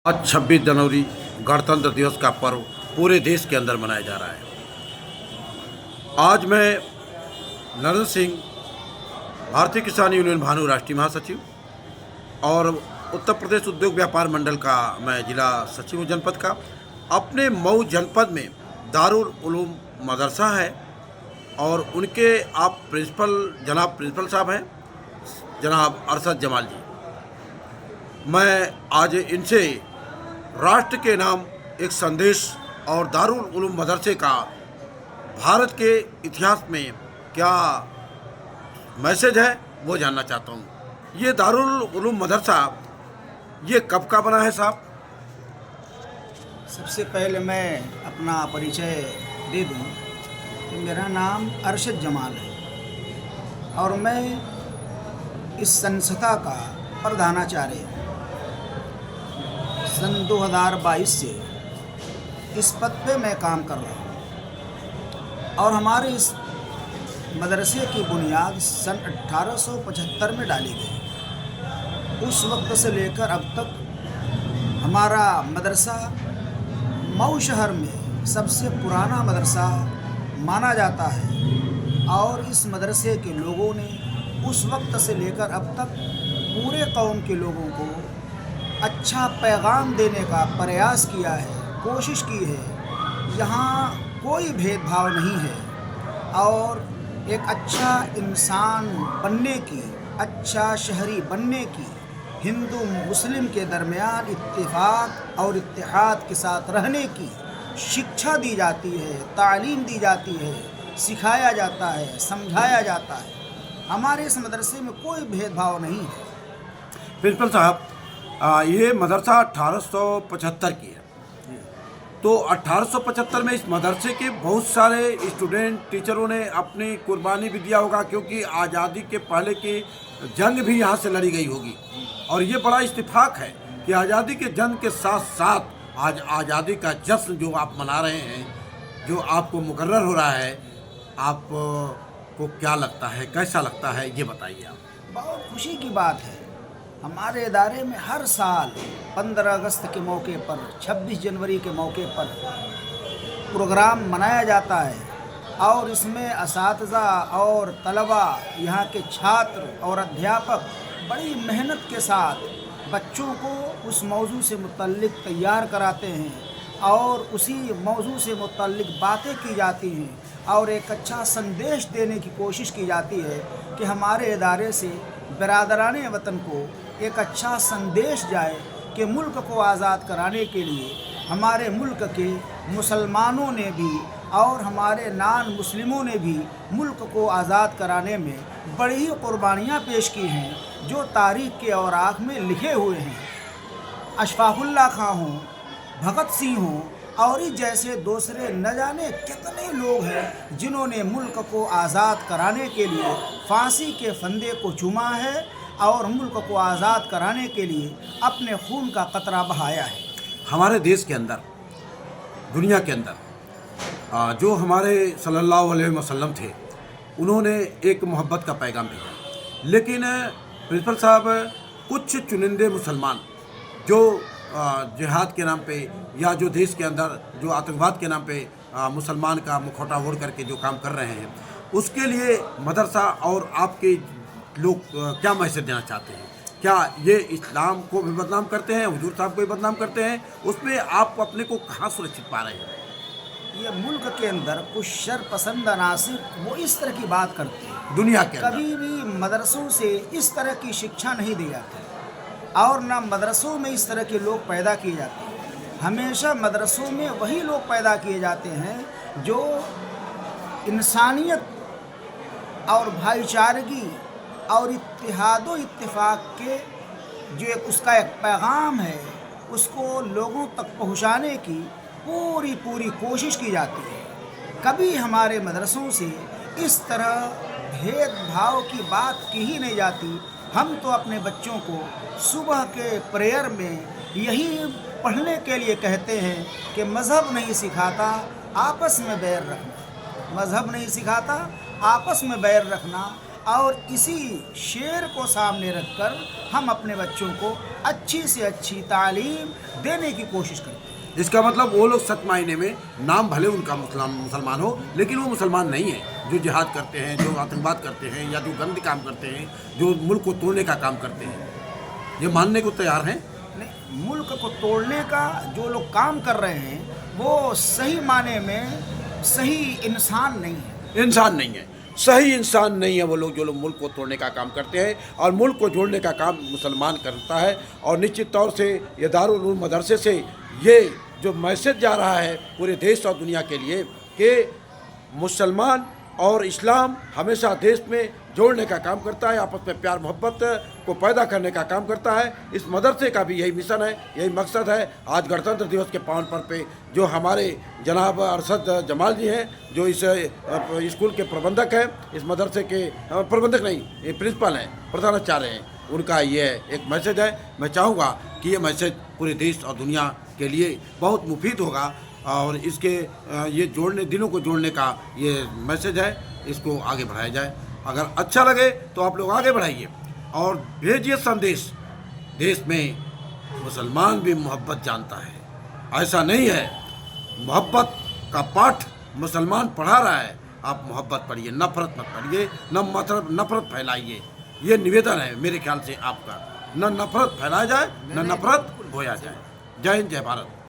आज 26 जनवरी गणतंत्र दिवस का पर्व पूरे देश के अंदर मनाया जा रहा है। आज मैं नरेंद्र सिंह, भारतीय किसान यूनियन भानु राष्ट्रीय महासचिव और उत्तर प्रदेश उद्योग व्यापार मंडल का मैं जिला सचिव हूँ जनपद का। अपने मऊ जनपद में दारुल उलूम मदरसा है और उनके आप जनाब प्रिंसिपल साहब हैं, जनाब अरशद जमाल जी। मैं आज इनसे राष्ट्र के नाम एक संदेश और दारुल उलूम मदरसे का भारत के इतिहास में क्या मैसेज है वो जानना चाहता हूँ। ये दारुल उलूम मदरसा ये कब का बना है साहब? सबसे पहले मैं अपना परिचय दे दूं कि मेरा नाम अरशद जमाल है और मैं इस संस्था का प्रधानाचार्य हूँ। सन 2022 से इस पद पे मैं काम कर रहा हूँ और हमारे इस मदरसे की बुनियाद सन 1875 में डाली गई। उस वक्त से लेकर अब तक हमारा मदरसा मऊ शहर में सबसे पुराना मदरसा माना जाता है और इस मदरसे के लोगों ने उस वक्त से लेकर अब तक पूरे कौम के लोगों को अच्छा पैगाम देने का प्रयास किया है, कोशिश की है। यहाँ कोई भेदभाव नहीं है और एक अच्छा इंसान बनने की, अच्छा शहरी बनने की, हिंदू मुस्लिम के दरमियान इत्तेफाक और इत्तेहाद के साथ रहने की शिक्षा दी जाती है, तालीम दी जाती है, सिखाया जाता है, समझाया जाता है। हमारे इस मदरसे में कोई भेदभाव नहीं है। प्रिंसिपल साहब, ये मदरसा 1875 की है, तो 1875 में इस मदरसे के बहुत सारे स्टूडेंट टीचरों ने अपनी कुर्बानी भी दिया होगा, क्योंकि आज़ादी के पहले की जंग भी यहाँ से लड़ी गई होगी। और ये बड़ा इत्तेफाक है कि आज़ादी के जंग के साथ साथ आज आज़ादी का जश्न जो आप मना रहे हैं, जो आपको मुकर्रर हो रहा है, आपको क्या लगता है, कैसा लगता है, ये बताइए आप। बहुत खुशी की बात है। हमारे इदारे में हर साल 15 अगस्त के मौके पर, 26 जनवरी के मौके पर प्रोग्राम मनाया जाता है और इसमें असातिज़ा और तलबा, यहाँ के छात्र और अध्यापक बड़ी मेहनत के साथ बच्चों को उस मौजू से मुतल्लिक तैयार कराते हैं और उसी मौजू से मुतल्लिक बातें की जाती हैं और एक अच्छा संदेश देने की कोशिश की जाती है कि हमारे इदारे से बिरादराने वतन को एक अच्छा संदेश जाए कि मुल्क को आज़ाद कराने के लिए हमारे मुल्क के मुसलमानों ने भी और हमारे नान मुस्लिमों ने भी मुल्क को आज़ाद कराने में बड़ी कुर्बानियाँ पेश की हैं, जो तारीख़ के औराक़ में लिखे हुए हैं। अशफाकुल्ला खां हों, भगत सिंह हों और इस जैसे दूसरे न जाने कितने लोग हैं जिन्होंने मुल्क को आज़ाद कराने के लिए फांसी के फंदे को चूमा है और मुल्क को आज़ाद कराने के लिए अपने खून का कतरा बहाया है। हमारे देश के अंदर, दुनिया के अंदर जो हमारे सल्लल्लाहु अलैहि वसल्लम थे, उन्होंने एक मोहब्बत का पैगाम भेजा। लेकिन प्रिंसिपल साहब, कुछ चुनिंदे मुसलमान जो जिहाद के नाम पे या जो देश के अंदर जो आतंकवाद के नाम पे मुसलमान का मुखौटा ओढ़ करके जो काम कर रहे हैं, उसके लिए मदरसा और आपके लोग क्या मैसेज देना चाहते हैं? क्या ये इस्लाम को भी बदनाम करते हैं, हुजूर साहब को भी बदनाम करते हैं? उसमें आप अपने को कहाँ सुरक्षित पा रहे हैं? ये मुल्क के अंदर कुछ शरपसंद अनासिर वो इस तरह की बात करते हैं। दुनिया के अंदर कभी भी मदरसों से इस तरह की शिक्षा नहीं दी जाती और न मदरसों में इस तरह के लोग पैदा किए जाते हैं। हमेशा मदरसों में वही लोग पैदा किए जाते हैं जो इंसानियत और भाईचारगी और इत्तेहादो इत्तेफाक के जो एक उसका एक पैगाम है, उसको लोगों तक पहुंचाने की पूरी कोशिश की जाती है। कभी हमारे मदरसों से इस तरह भेदभाव की बात की ही नहीं जाती। हम तो अपने बच्चों को सुबह के प्रेयर में यही पढ़ने के लिए कहते हैं कि मज़हब नहीं सिखाता आपस में बैर रखना, मज़हब नहीं सिखाता आपस में बैर रखना, और इसी शेर को सामने रखकर हम अपने बच्चों को अच्छी से अच्छी तालीम देने की कोशिश करते हैं। इसका मतलब वो लोग सच मायने में नाम भले उनका मुसलमान हो, लेकिन वो मुसलमान नहीं है। जो जिहाद करते हैं, जो आतंकवाद करते हैं, या जो गंद काम करते हैं, जो मुल्क को तोड़ने का काम करते हैं, ये मानने को तैयार हैं? नहीं, मुल्क को तोड़ने का जो लोग काम कर रहे हैं वो सही माने में सही इंसान नहीं है। इंसान नहीं है, सही इंसान नहीं है वो लोग, जो लोग मुल्क को तोड़ने का काम करते हैं। और मुल्क को जोड़ने का काम मुसलमान करता है। और निश्चित तौर से ये दारुल उलूम मदरसे से ये जो मैसेज जा रहा है पूरे देश और दुनिया के लिए कि मुसलमान और इस्लाम हमेशा देश में जोड़ने का काम करता है, आपस में प्यार मोहब्बत को पैदा करने का काम करता है। इस मदरसे का भी यही मिशन है, यही मकसद है। आज गणतंत्र दिवस के पावन पर्व पे जो हमारे जनाब अरशद जमाल जी हैं, जो इस स्कूल के प्रबंधक हैं, इस मदरसे के प्रबंधक नहीं, ये प्रिंसिपल हैं, प्रधानाचार्य हैं, उनका ये एक मैसेज है। मैं चाहूँगा कि ये मैसेज पूरे देश और दुनिया के लिए बहुत मुफीद होगा। और इसके ये जोड़ने, दिलों को जोड़ने का ये मैसेज है, इसको आगे बढ़ाया जाए। अगर अच्छा लगे तो आप लोग आगे बढ़ाइए और भेजिए संदेश। देश में मुसलमान भी मोहब्बत जानता है, ऐसा नहीं है। मोहब्बत का पाठ मुसलमान पढ़ा रहा है, आप मोहब्बत पढ़िए, नफरत मत पढ़िए, नफरत फैलाइए। ये निवेदन है मेरे ख्याल से आपका, न नफरत फैलाया जाए, न नफरत बोया जाए। जय हिंद, जय भारत।